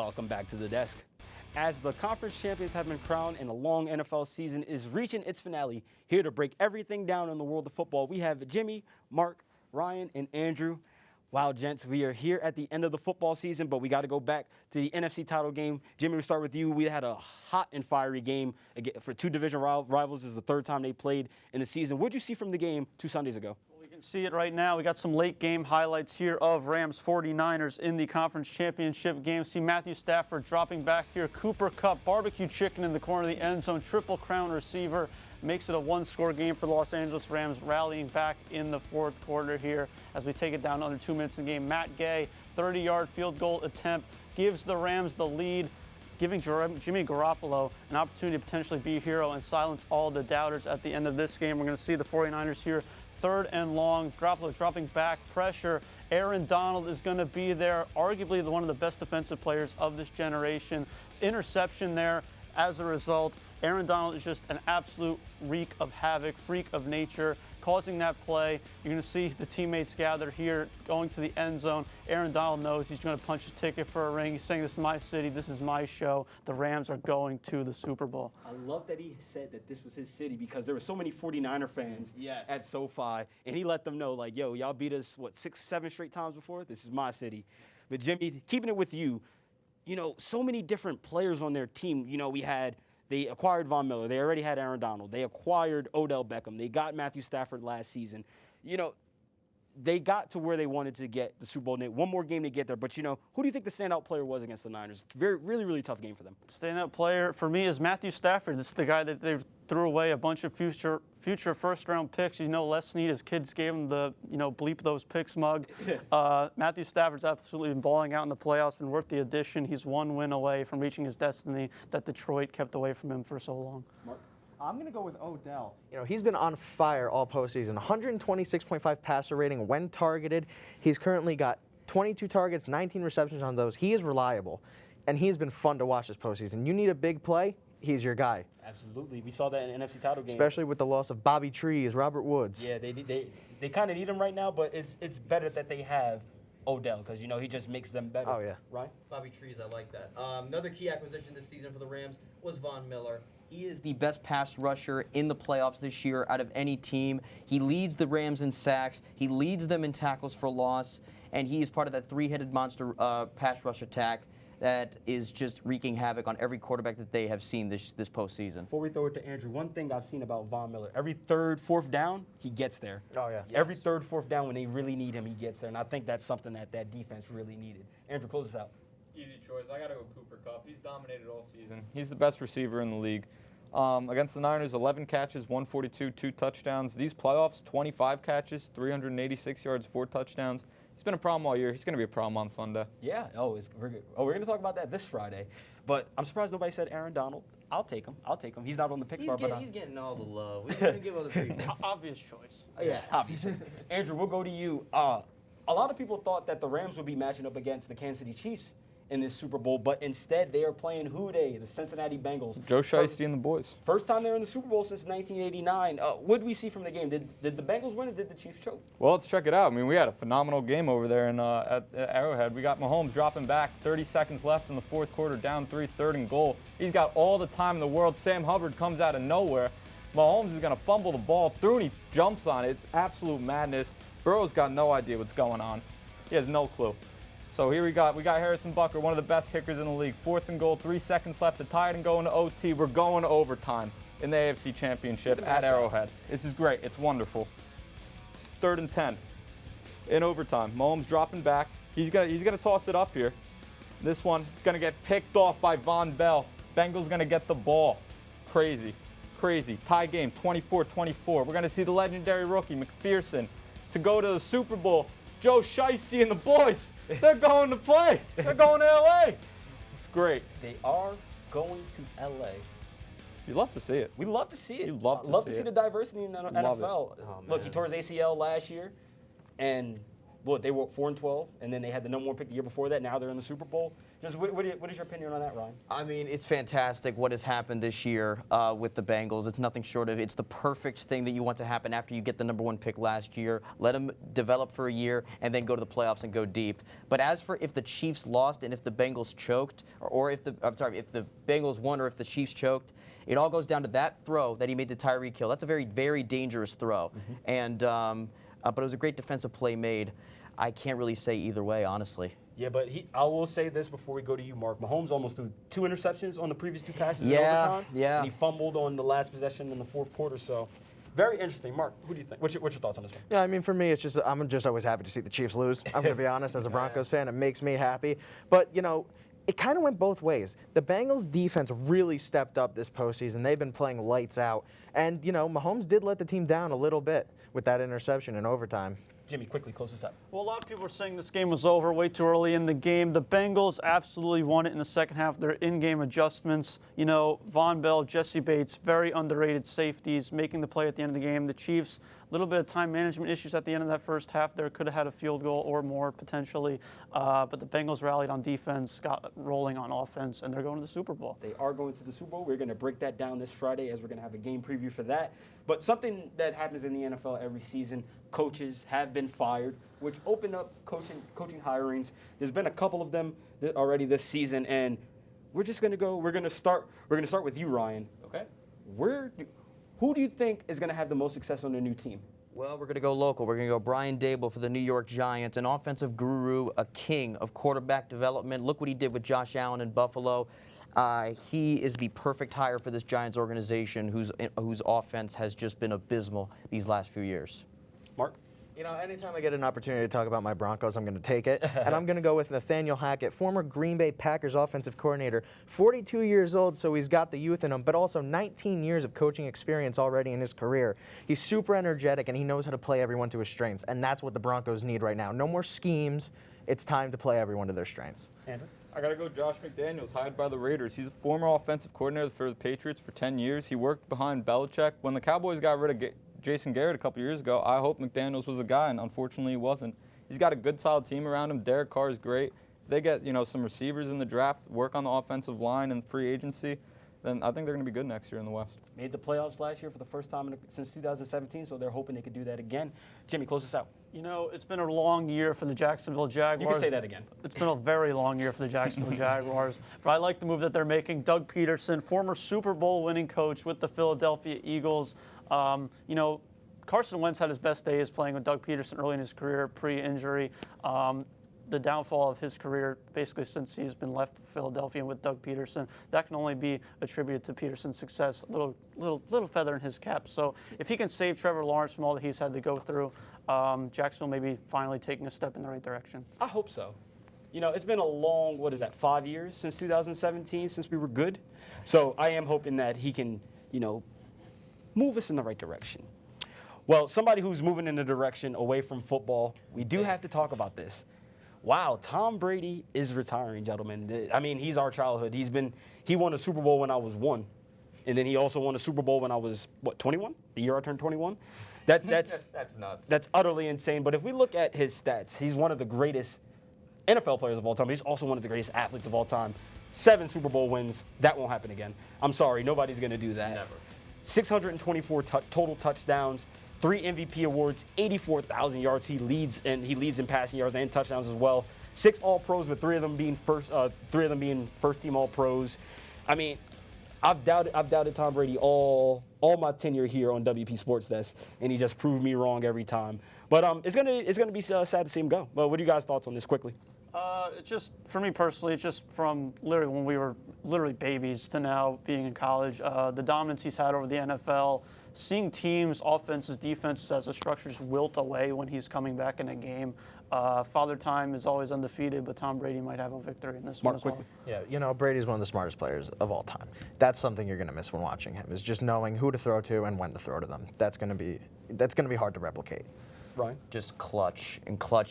Welcome back to the desk. As the conference champions have been crowned and a long NFL season is reaching its finale, here to break everything down in the world of football, we have Jimmy, Marc, Ryan, and Andrew. Wow, gents, we are here at the end of the football season, but we got to go back to the NFC title game. Jimmy, we'll start with you. We had a hot and fiery game for two division rivals. This is the third time they played in the season. What did you see from the game 2 Sundays ago? We can see it right now. We got some late game highlights here of Rams 49ers in the conference championship game. See Matthew Stafford dropping back here. Cooper Kupp, barbecue chicken in the corner of the end zone. Triple crown receiver. Makes it a one-score game for the Los Angeles Rams, rallying back in the fourth quarter here as we take it down under 2 minutes in the game. Matt Gay, 30-yard field goal attempt, gives the Rams the lead, giving Jimmy Garoppolo an opportunity to potentially be a hero and silence all the doubters at the end of this game. We're going to see the 49ers here, 3rd and long. Garoppolo dropping back, pressure. Aaron Donald is going to be there, arguably one of the best defensive players of this generation. Interception there as a result. Aaron Donald is just an absolute wreak of havoc, freak of nature, causing that play. You're going to see the teammates gather here, going to the end zone. Aaron Donald knows he's going to punch his ticket for a ring. He's saying, this is my city, this is my show. The Rams are going to the Super Bowl. I love that he said that this was his city because there were so many 49er fans at SoFi, and he let them know, like, yo, y'all beat us, 6, 7 straight times before? This is my city. But Jimmy, keeping it with you, so many different players on their team. They acquired Vaughn Miller. They already had Aaron Donald. They acquired Odell Beckham. They got Matthew Stafford last season. They got to where they wanted to get the Super Bowl. One more game to get there. But, who do you think the standout player was against the Niners? Really, really tough game for them. Standout player for me is Matthew Stafford. This is the guy that they threw away a bunch of future first-round picks. Les Snead, his kids gave him the, bleep those picks mug. Matthew Stafford's absolutely been balling out in the playoffs, been worth the addition. He's one win away from reaching his destiny that Detroit kept away from him for so long. Marc? I'm going to go with Odell. He's been on fire all postseason. 126.5 passer rating when targeted. He's currently got 22 targets, 19 receptions on those. He is reliable, and he has been fun to watch this postseason. You need a big play, he's your guy. Absolutely. We saw that in the NFC title game. Especially with the loss of Bobby Trees, Robert Woods. Yeah, they kind of need him right now, but it's better that they have Odell because, he just makes them better. Oh, yeah. Right? Bobby Trees, I like that. Another key acquisition this season for the Rams was Vaughn Miller. He is the best pass rusher in the playoffs this year out of any team. He leads the Rams in sacks. He leads them in tackles for loss. And he is part of that three-headed monster pass rush attack that is just wreaking havoc on every quarterback that they have seen this postseason. Before we throw it to Andrew, one thing I've seen about Vaughn Miller, every 3rd, 4th down, he gets there. Oh, yeah. Yes. Every 3rd, 4th down when they really need him, he gets there. And I think that's something that defense really needed. Andrew, close us out. Easy choice. I got to go Cooper Kupp. He's dominated all season. He's the best receiver in the league. Against the Niners, 11 catches, 142, 2 touchdowns. These playoffs, 25 catches, 386 yards, 4 touchdowns. He's been a problem all year. He's going to be a problem on Sunday. Yeah. We're going to talk about that this Friday. But I'm surprised nobody said Aaron Donald. I'll take him. He's not on the pick bar. He's getting all the love. We're going to give other people. Obvious choice. Yeah, obvious choice. Andrew, we'll go to you. A lot of people thought that the Rams would be matching up against the Kansas City Chiefs in this Super Bowl, but instead they are playing who they? The Cincinnati Bengals. Joe Shiesty and the boys. First time they're in the Super Bowl since 1989. What did we see from the game? Did the Bengals win or did the Chiefs choke? Well, let's check it out. I mean, we had a phenomenal game over there at Arrowhead. We got Mahomes dropping back, 30 seconds left in the fourth quarter, down 3, 3rd and goal. He's got all the time in the world. Sam Hubbard comes out of nowhere. Mahomes is going to fumble the ball through and he jumps on it. It's absolute madness. Burrow's got no idea what's going on. He has no clue. So here we got Harrison Butker, one of the best kickers in the league. 4th and goal, 3 seconds left to tie it and go into OT. We're going to overtime in the AFC Championship at Arrowhead. This is great. It's wonderful. 3rd and 10 in overtime. Mahomes dropping back. He's gonna toss it up here. This one gonna get picked off by Von Bell. Bengals gonna get the ball. Crazy. Tie game, 24-24. We're gonna see the legendary rookie McPherson to go to the Super Bowl. Joe Shiesty and the boys, they're going to play. They're going to L.A. It's great. They are going to L.A. You love to see it. We love to see it. You love to see see the diversity in the NFL. Oh, Look, he tore his ACL last year, and they were 4-12, and then they had the number 1 pick the year before that. Now they're in the Super Bowl. Just what is your opinion on that, Ryan? I mean, it's fantastic what has happened this year with the Bengals. It's nothing short of, it's the perfect thing that you want to happen after you get the number 1 pick last year. Let them develop for a year and then go to the playoffs and go deep. But as for if the Chiefs lost and if the Bengals choked, or if the Bengals won or if the Chiefs choked, it all goes down to that throw that he made to Tyreek Hill. That's a very, very dangerous throw. And but it was a great defensive play made. I can't really say either way, honestly. Yeah, but I will say this before we go to you, Marc. Mahomes almost threw 2 interceptions on the previous 2 passes in overtime. Yeah. And he fumbled on the last possession in the 4th quarter. So, very interesting. Marc, who do you think? What's your thoughts on this one? Yeah, I mean, for me, I'm just always happy to see the Chiefs lose. I'm going to be honest, as a Broncos fan, it makes me happy. But, it kind of went both ways. The Bengals defense really stepped up this postseason. They've been playing lights out. And, Mahomes did let the team down a little bit with that interception in overtime. Jimmy, quickly, close this up. Well, a lot of people were saying this game was over way too early in the game. The Bengals absolutely won it in the second half. Their in-game adjustments, Von Bell, Jesse Bates, very underrated safeties, making the play at the end of the game. The Chiefs, a little bit of time management issues at the end of that first half there. Could have had a field goal or more potentially. But the Bengals rallied on defense, got rolling on offense, and they're going to the Super Bowl. They are going to the Super Bowl. We're going to break that down this Friday as we're going to have a game preview for that. But something that happens in the NFL every season, coaches have been fired, which opened up coaching hirings. There's been a couple of them already this season, and we're going to start with you, Ryan. Okay. Who do you think is going to have the most success on their new team? Well, we're going to go local. We're going to go Brian Dable for the New York Giants, an offensive guru, a king of quarterback development. Look what he did with Josh Allen in Buffalo. He is the perfect hire for this Giants organization whose offense has just been abysmal these last few years. Marc? Anytime I get an opportunity to talk about my Broncos, I'm going to take it. And I'm going to go with Nathaniel Hackett, former Green Bay Packers offensive coordinator, 42 years old, so he's got the youth in him, but also 19 years of coaching experience already in his career. He's super energetic, and he knows how to play everyone to his strengths, and that's what the Broncos need right now. No more schemes. It's time to play everyone to their strengths. Andrew? I got to go Josh McDaniels, hired by the Raiders. He's a former offensive coordinator for the Patriots for 10 years. He worked behind Belichick. When the Cowboys got rid of Jason Garrett a couple years ago, I hoped McDaniels was the guy, and unfortunately he wasn't. He's got a good, solid team around him. Derek Carr is great. If they get some receivers in the draft, work on the offensive line and free agency, then I think they're going to be good next year in the West. Made the playoffs last year for the first time since 2017, so they're hoping they could do that again. Jimmy, close us out. It's been a long year for the Jacksonville Jaguars. You can say that again. It's been a very long year for the Jacksonville Jaguars. But I like the move that they're making. Doug Peterson, former Super Bowl winning coach with the Philadelphia Eagles. Carson Wentz had his best days playing with Doug Peterson early in his career, pre-injury. The downfall of his career, basically since he's been left Philadelphia with Doug Peterson, that can only be attributed to Peterson's success. A little feather in his cap. So if he can save Trevor Lawrence from all that he's had to go through, Jacksonville may be finally taking a step in the right direction. I hope so. It's been a long, 5 years since 2017 since we were good. So I am hoping that he can, move us in the right direction. Well, somebody who's moving in the direction away from football, we do have to talk about this. Wow, Tom Brady is retiring, gentlemen. I mean, he's our childhood. He won a Super Bowl when I was 1. And then he also won a Super Bowl when I was, 21? The year I turned 21? That's That's nuts. That's utterly insane. But if we look at his stats, he's one of the greatest NFL players of all time. He's also one of the greatest athletes of all time. 7 Super Bowl wins. That won't happen again. I'm sorry, nobody's going to do that. Never. 624 total touchdowns. 3 MVP awards, 84,000 yards. He leads in passing yards and touchdowns as well. 6 All-Pros, with 3 of them being first-team All-Pros. I mean, I've doubted Tom Brady all my tenure here on WP Sports Desk, and he just proved me wrong every time. But it's gonna be sad to see him go. Well, what are you guys' thoughts on this quickly? It's just, for me personally, it's just from literally when we were literally babies to now being in college, the dominance he's had over the NFL, seeing teams, offenses, defenses as a structure just wilt away when he's coming back in a game. Father Time is always undefeated, but Tom Brady might have a victory in this one as well. Yeah, Brady's one of the smartest players of all time. That's something you're going to miss when watching him, is just knowing who to throw to and when to throw to them. That's going to be hard to replicate. Ryan? Just clutch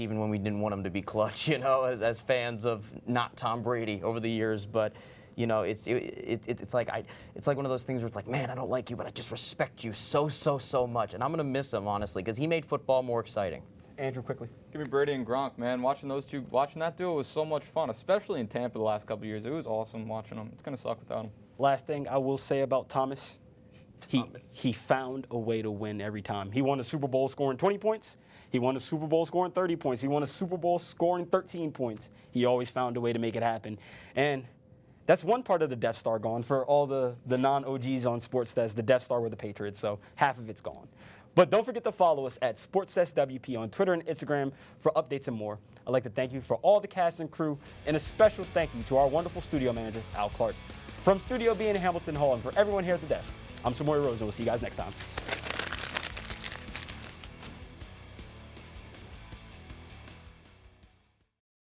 even when we didn't want him to be clutch, as fans of not Tom Brady over the years. But it's like one of those things where it's like, man, I don't like you, but I just respect you so much, and I'm gonna miss him honestly because he made football more exciting. Andrew, quickly. Give me Brady and Gronk, man. Watching that duo was so much fun, especially in Tampa the last couple of years. It was awesome watching them. It's going to suck without them. Last thing I will say about Thomas, he found a way to win every time. He won a Super Bowl scoring 20 points. He won a Super Bowl scoring 30 points. He won a Super Bowl scoring 13 points. He always found a way to make it happen. And that's one part of the Death Star gone. For all the non-OGs on Sports Stats, the Death Star were the Patriots, so half of it's gone. But don't forget to follow us at SportsSWP on Twitter and Instagram for updates and more. I'd like to thank you for all the cast and crew, and a special thank you to our wonderful studio manager, Al Clarke. From Studio B in Hamilton Hall, and for everyone here at the desk, I'm Samory Rose, and we'll see you guys next time.